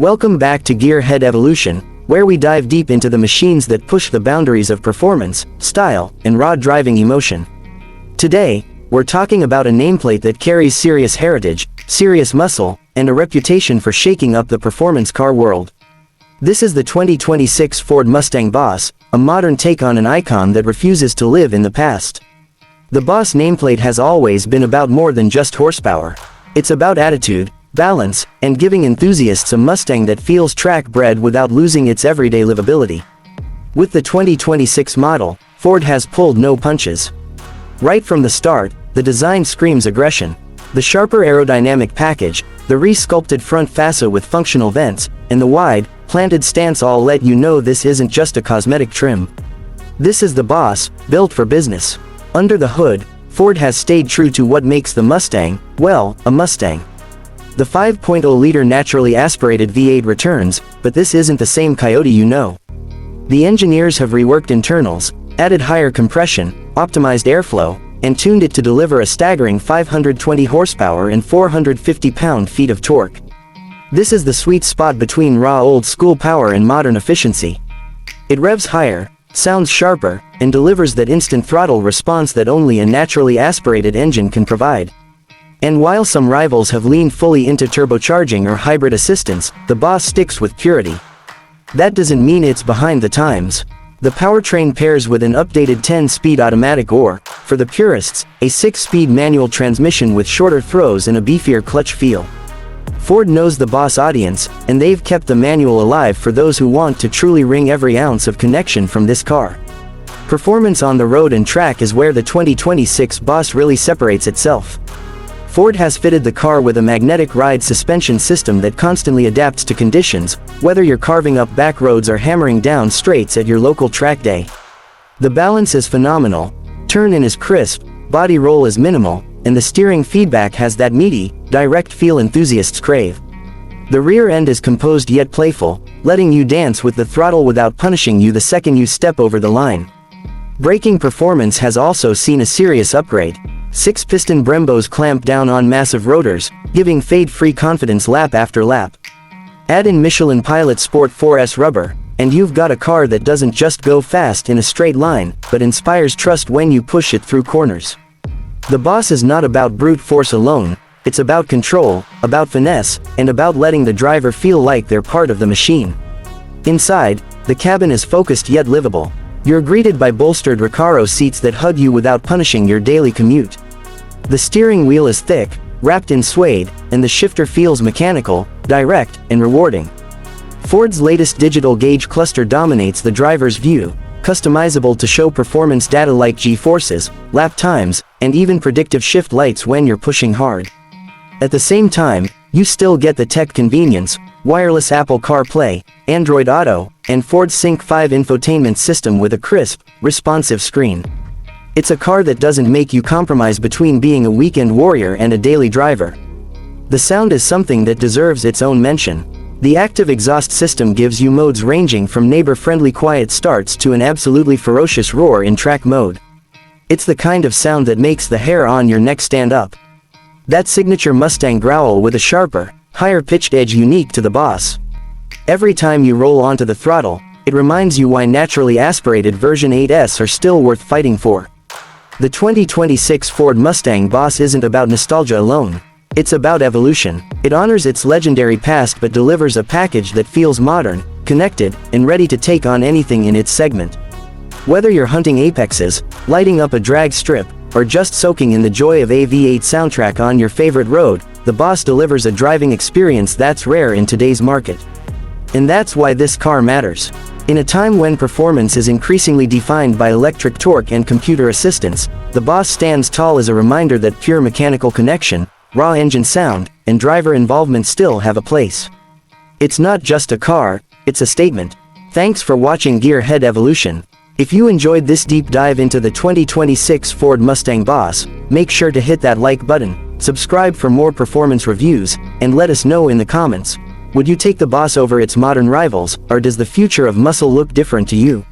Welcome back to Gearhead Evolution, where we dive deep into the machines that push the boundaries of performance, style, and raw driving emotion. Today, we're talking about a nameplate that carries serious heritage, serious muscle, and a reputation for shaking up the performance car world. This is the 2026 Ford Mustang Boss, a modern take on an icon that refuses to live in the past. The Boss nameplate has always been about more than just horsepower. It's about attitude, balance, and giving enthusiasts a Mustang that feels track-bred without losing its everyday livability. With the 2026 model, Ford has pulled no punches. Right from the start, the design screams aggression. The sharper aerodynamic package, the re-sculpted front fascia with functional vents, and the wide, planted stance all let you know this isn't just a cosmetic trim. This is the Boss, built for business. Under the hood, Ford has stayed true to what makes the Mustang, well, a Mustang. The 5.0-liter naturally aspirated V8 returns, but this isn't the same Coyote you know. The engineers have reworked internals, added higher compression, optimized airflow, and tuned it to deliver a staggering 520 horsepower and 450 pound-feet of torque. This is the sweet spot between raw old-school power and modern efficiency. It revs higher, sounds sharper, and delivers that instant throttle response that only a naturally aspirated engine can provide. And while some rivals have leaned fully into turbocharging or hybrid assistance, the Boss sticks with purity. That doesn't mean it's behind the times. The powertrain pairs with an updated 10-speed automatic or, for the purists, a 6-speed manual transmission with shorter throws and a beefier clutch feel. Ford knows the Boss audience, and they've kept the manual alive for those who want to truly wring every ounce of connection from this car. Performance on the road and track is where the 2026 Boss really separates itself. Ford has fitted the car with a magnetic ride suspension system that constantly adapts to conditions, whether you're carving up back roads or hammering down straights at your local track day. The balance is phenomenal, turn-in is crisp, body roll is minimal, and the steering feedback has that meaty, direct feel enthusiasts crave. The rear end is composed yet playful, letting you dance with the throttle without punishing you the second you step over the line. Braking performance has also seen a serious upgrade. 6-piston Brembos clamp down on massive rotors, giving fade-free confidence lap after lap. Add in Michelin Pilot Sport 4S rubber, and you've got a car that doesn't just go fast in a straight line, but inspires trust when you push it through corners. The Boss is not about brute force alone, it's about control, about finesse, and about letting the driver feel like they're part of the machine. Inside, the cabin is focused yet livable. You're greeted by bolstered Recaro seats that hug you without punishing your daily commute. The steering wheel is thick, wrapped in suede, and the shifter feels mechanical, direct, and rewarding. Ford's latest digital gauge cluster dominates the driver's view, customizable to show performance data like G-forces, lap times, and even predictive shift lights when you're pushing hard. At the same time, you still get the tech convenience, wireless Apple CarPlay, Android Auto, and Ford Sync 5 infotainment system with a crisp, responsive screen. It's a car that doesn't make you compromise between being a weekend warrior and a daily driver. The sound is something that deserves its own mention. The active exhaust system gives you modes ranging from neighbor-friendly quiet starts to an absolutely ferocious roar in track mode. It's the kind of sound that makes the hair on your neck stand up. That signature Mustang growl with a sharper, higher-pitched edge unique to the Boss. Every time you roll onto the throttle, it reminds you why naturally aspirated version 8s are still worth fighting for. The 2026 Ford Mustang Boss isn't about nostalgia alone. It's about evolution. It honors its legendary past but delivers a package that feels modern, connected, and ready to take on anything in its segment. Whether you're hunting apexes, lighting up a drag strip, or just soaking in the joy of a V8 soundtrack on your favorite road, the Boss delivers a driving experience that's rare in today's market. And that's why this car matters. In a time when performance is increasingly defined by electric torque and computer assistance, the Boss stands tall as a reminder that pure mechanical connection, raw engine sound, and driver involvement still have a place. It's not just a car, it's a statement. Thanks for watching Gearhead Evolution. If you enjoyed this deep dive into the 2026 Ford Mustang Boss, make sure to hit that like button, subscribe for more performance reviews, and let us know in the comments. Would you take the Boss over its modern rivals, or does the future of muscle look different to you?